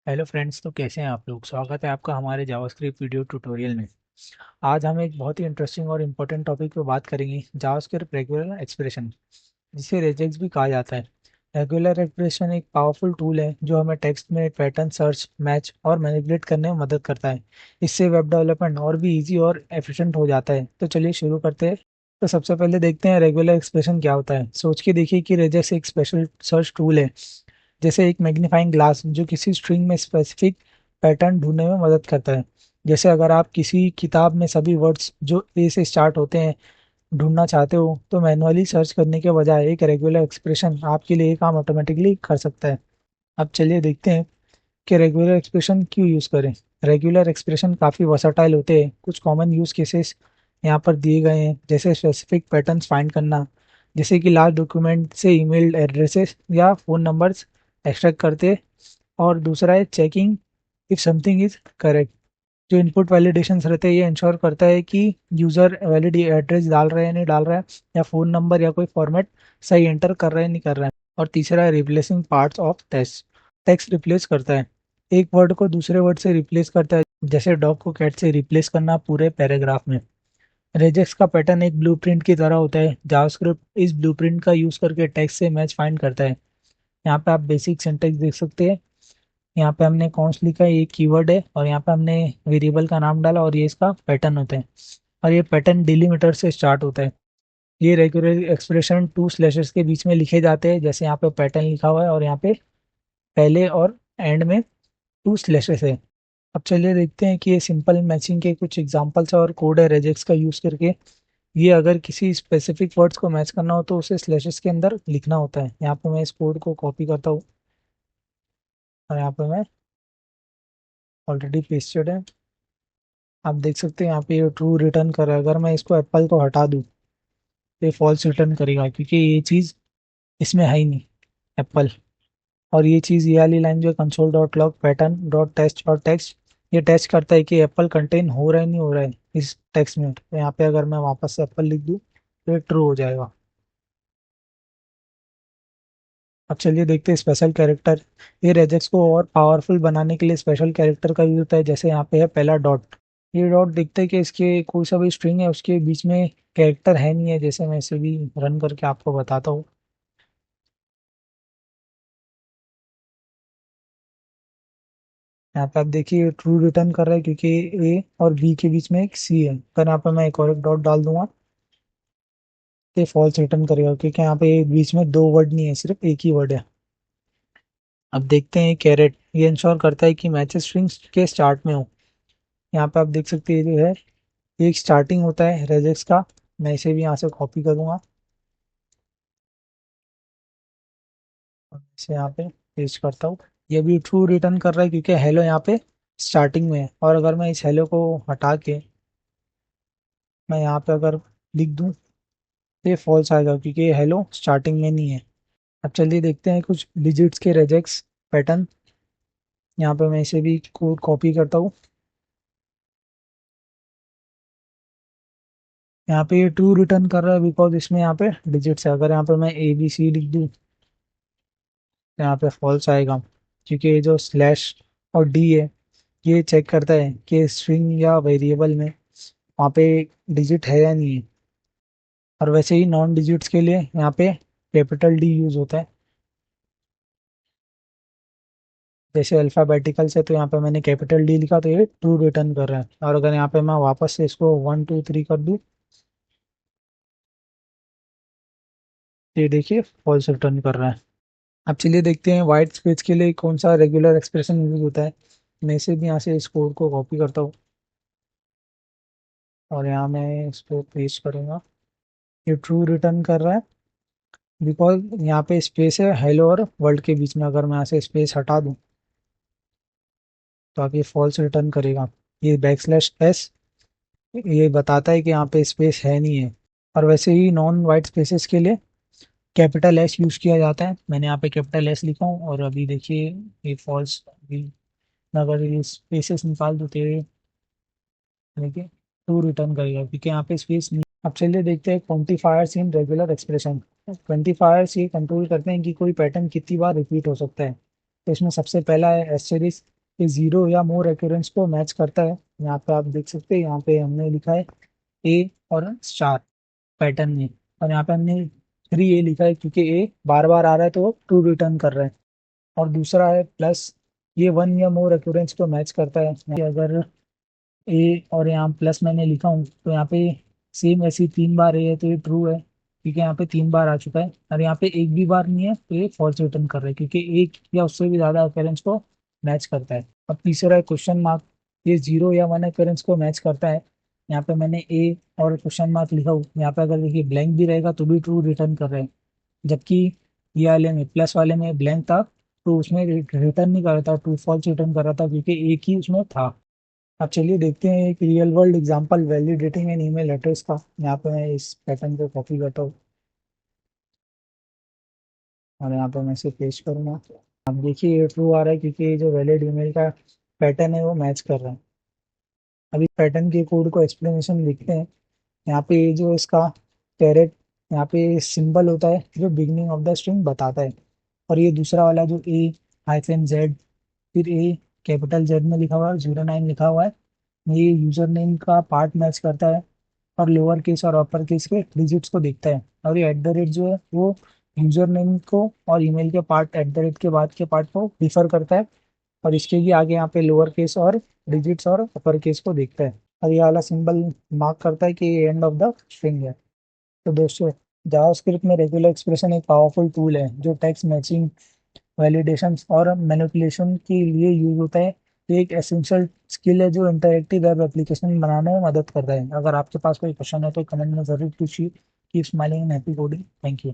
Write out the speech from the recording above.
Hello friends, तो कैसे हैं आप लोग। स्वागत है आपका हमारे जावास्क्रिप्ट वीडियो ट्यूटोरियल में। आज हम एक बहुत ही इंटरेस्टिंग और इम्पोर्टेंट टॉपिक पे बात करेंगे, जावास्क्रिप्ट रेगुलर एक्सप्रेशन, जिसे रेजेक्स भी कहा जाता है। रेगुलर एक्सप्रेशन एक पावरफुल टूल है जो हमें टेक्स्ट में पैटर्न सर्च, मैच और मैनिपुलेट करने में मदद करता है। इससे वेब डेवलपमेंट और भी इजी और एफिशिएंट हो जाता है। तो चलिए शुरू करते हैं। तो सबसे पहले देखते हैं रेगुलर एक्सप्रेशन क्या होता है। सोच के देखिए कि रेजेक्स एक स्पेशल सर्च टूल है, जैसे एक मैग्नीफाइंग ग्लास जो किसी स्ट्रिंग में स्पेसिफिक पैटर्न ढूंढने में मदद करता है। जैसे अगर आप किसी किताब में सभी वर्ड्स जो ए से स्टार्ट होते हैं ढूंढना चाहते हो, तो मैनुअली सर्च करने के बजाय एक रेगुलर एक्सप्रेशन आपके लिए ये काम ऑटोमेटिकली कर सकता है। अब चलिए देखते हैं कि रेगुलर एक्सप्रेशन क्यों यूज़ करें। रेगुलर एक्सप्रेशन काफ़ी वर्सटाइल होते हैं। कुछ कॉमन यूज़ केसेस यहाँ पर दिए गए हैं, जैसे स्पेसिफिक पैटर्न्स फाइंड करना, जैसे कि लार्ज डॉक्यूमेंट से ईमेल एड्रेसेस या फ़ोन नंबर्स एक्सट्रैक्ट करते। और दूसरा है checking if something is correct. जो इनपुट वैलिडेशंस रहते हैं, ये इंश्योर करता है कि यूज़र वैलिड एड्रेस डाल रहा है नहीं डाल रहा है, या फ़ोन नंबर या कोई फॉर्मेट सही एंटर कर रहा है नहीं कर रहा है। और तीसरा है replacing parts of text. Text replace करता है, एक वर्ड को दूसरे वर्ड से रिप्लेस करता है, जैसे डॉग को कैट से रिप्लेस करना पूरे पैराग्राफ में। रेजेक्स का पैटर्न एक ब्लूप्रिंट की तरह होता है। जावास्क्रिप्ट इस ब्लूप्रिंट का यूज़ करके टेक्स्ट से मैच फाइंड करता है। यहाँ पे आप बेसिक सिंटेक्स देख सकते हैं। यहाँ पे हमने कॉन्स लिखा है, ये कीवर्ड है, और यहाँ पे हमने वेरिएबल का नाम डाला, और ये इसका पैटर्न होता है। और ये पैटर्न डिलीमीटर से स्टार्ट होता है। ये रेगुलर एक्सप्रेशन टू स्लैशेस के बीच में लिखे जाते हैं, जैसे यहाँ पे पैटर्न लिखा हुआ है और यहाँ पे पहले और एंड में टू स्लैशेस है। अब चलिए देखते हैं कि ये सिंपल मैचिंग के कुछ एग्जांपल्स और कोड है रेजेक्स का यूज़ करके। ये अगर किसी स्पेसिफिक वर्ड्स को मैच करना हो तो उसे स्लैशेस के अंदर लिखना होता है। यहाँ पे मैं इस कोड को कॉपी करता हूँ, और यहाँ पे मैं ऑलरेडी पेस्टेड है। आप देख सकते हैं यहाँ पे ये ट्रू रिटर्न कर रहा है। अगर मैं इसको एप्पल को हटा दूँ तो ये फॉल्स रिटर्न करेगा, क्योंकि ये चीज़ इसमें है ही नहीं, एप्पल। और ये चीज़, ये वाली लाइन जो है console dot log pattern dot test और टेक्स्ट, ये टेस्ट करता है कि एप्पल कंटेन हो रहा है नहीं हो रहा है इस टेक्स्ट में। तो यहाँ पे अगर मैं वापस से एप्पल लिख दूँ तो ये ट्रू हो जाएगा। अब चलिए देखते हैं स्पेशल कैरेक्टर। ये रेजेक्स को और पावरफुल बनाने के लिए स्पेशल कैरेक्टर का यूज होता है। जैसे यहाँ पे है पहला डॉट। ये डॉट दिखता है कि इसके कोई सा भी स्ट्रिंग है उसके बीच में कैरेक्टर है नहीं है। जैसे मैं इसे भी रन करके आपको बताता हूँ। यहाँ पे आप देखिए ट्रू रिटर्न कर रहा है, क्योंकि ए और बी के बीच में एक सी है। अगर यहाँ पे मैं एक और एक डॉट डाल दूंगा तो ये फॉल्स रिटर्न करेगा, क्योंकि यहाँ पे बीच में दो वर्ड नहीं है, सिर्फ एक ही वर्ड है। अब देखते हैं कैरेट। ये इंश्योर करता है कि मैचेस स्ट्रिंग्स के स्टार्ट में हो। यहाँ पे आप देख सकते हैं जो है एक स्टार्टिंग होता है रेजेक्स का। मैं इसे भी यहाँ से कॉपी करूँगा और इसे यहाँ पे पेस्ट करता हूँ। ये भी ट्रू रिटर्न कर रहा है, क्योंकि हेलो यहाँ पे स्टार्टिंग में है। और अगर मैं इस हेलो को हटा के मैं यहाँ पे अगर लिख दूँ तो ये फॉल्स आएगा, क्योंकि ये हेलो स्टार्टिंग में नहीं है। अब चलिए देखते हैं कुछ डिजिट्स के रेजेक्स पैटर्न। यहाँ पे मैं इसे भी कोड कॉपी करता हूँ। यहाँ पे ये ट्रू रिटर्न कर रहा है, बिकॉज इसमें यहाँ पे डिजिट्स है। अगर यहाँ पे मैं ए बी सी लिख दूँ तो यहाँ पे फॉल्स आएगा, क्योंकि ये जो स्लैश और डी है ये चेक करता है कि स्ट्रिंग या वेरिएबल में वहाँ पे डिजिट है या नहीं है। और वैसे ही नॉन डिजिट्स के लिए यहाँ पे कैपिटल डी यूज होता है। जैसे अल्फ़ाबेटिकल से, तो यहाँ पे मैंने कैपिटल डी लिखा तो ये ट्रू रिटर्न कर रहा है। और अगर यहाँ पे मैं वापस से इसको 1 2 3 कर दूँ तो ये देखिए फॉल्स रिटर्न कर रहा है। अब चलिए देखते हैं वाइट स्पेस के लिए कौन सा रेगुलर एक्सप्रेशन यूज होता है। मैं इसे भी यहाँ से इस कोड को कॉपी करता हूँ और यहाँ मैं इसको पेस्ट करूँगा। ये ट्रू रिटर्न कर रहा है, बिकॉज यहाँ पे स्पेस है हेलो और वर्ल्ड के बीच में। अगर मैं यहाँ से स्पेस हटा दूँ तो आप ये फॉल्स रिटर्न करेगा। ये बैकस्लैश एस ये बताता है कि यहाँ पे स्पेस है नहीं है। और वैसे ही नॉन वाइट स्पेसेस के लिए कैपिटल एस यूज किया जाता है। मैंने यहाँ पे कैपिटल एस लिखा हूँ, और अभी देखिए ये फॉल्स भी, अगर ये स्पेसेस निकाल दो तो ये देखिए टू रिटर्न करेगा, क्योंकि यहाँ पे स्पेस नहीं। अब चलिए देखते हैं quantifiers in regular expression. Quantifiers ये कंट्रोल करते हैं कि कोई पैटर्न कितनी बार रिपीट हो सकता है। तो इसमें सबसे पहला है एस्टेरिस्क। ये जीरो या मोर एक्यूरेंस को मैच करता है। यहाँ पे आप देख सकते हैं, यहाँ पे हमने लिखा है ए और स्टार पैटर्न में, और यहाँ पे हमने 3A लिखा है क्योंकि ए बार बार आ रहा है तो वो ट्रू रिटर्न कर रहा है। और दूसरा है प्लस, ये वन या मोर एक्यूरेंस को मैच करता है। कि अगर ए और यहाँ प्लस मैंने लिखा हूँ तो यहाँ पे सेम ऐसी 3 बार ए है तो ये ट्रू है, क्योंकि यहाँ पे 3 बार आ चुका है। और यहाँ पे एक भी बार नहीं है तो ये फॉल्स रिटर्न कर रहा है, क्योंकि एक या उससे भी ज्यादा अपेरेंस को मैच करता है। अब तीसरा है क्वेश्चन मार्क, ये जीरो या वन अपेरेंस को मैच करता है। यहाँ पे मैंने ए और क्वेश्चन मार्क लिखा हूँ, यहाँ पे अगर देखिए ब्लैंक भी रहेगा तो भी ट्रू रिटर्न कर रहे हैं, जबकि ये वाले में प्लस वाले में ब्लैंक था तो उसमें रिटर्न नहीं कर रहा था, ट्रू फॉल्स रिटर्न कर रहा था, क्योंकि एक ही उसमें था। अब चलिए देखते हैं एक real world example validating an email address का। यहाँ पे मैं इस पैटर्न को कॉपी करता हूँ और यहाँ पे मैं इसे पेस्ट करूंगा। अब देखिए ये ट्रू आ रहा है क्योंकि ये जो वैलिड ईमेल का पैटर्न है वो मैच कर रहा है। अभी पैटर्न के कोड को एक्सप्लेनेशन लिखते हैं। यहाँ पे ये जो इसका कैरेट, यहाँ पे सिंबल होता है जो बिगनिंग ऑफ द स्ट्रिंग बताता है। और ये दूसरा वाला जो A-Z, फिर ए कैपिटल जेड में लिखा हुआ है, 09 लिखा हुआ है, ये यूजर नेम का पार्ट मैच करता है। और लोअर केस और अपर केस के डिजिट्स को देखता है। और ये एट द रेट जो है वो यूजर नेम को और ईमेल के पार्ट एट द रेट के बाद के पार्ट को डिफर करता है। और इसके भी आगे यहाँ पे लोअर केस और डिजिट्स और अपर केस को देखता है। और ये वाला सिंबल मार्क करता है कि ये एंड ऑफ द स्ट्रिंग है। तो दोस्तों, जावास्क्रिप्ट में रेगुलर एक्सप्रेशन एक पावरफुल टूल है जो टेक्स्ट मैचिंग, वैलिडेशन और मैनिपुलेशन के लिए यूज होता है। ये एक एसेंशियल स्किल है जो इंटरैक्टिव वेब एप्लीकेशन बनाने में मदद करता है। अगर आपके पास कोई क्वेश्चन है तो कमेंट में जरूर पूछिए। Keep smiling and happy coding. Thank you.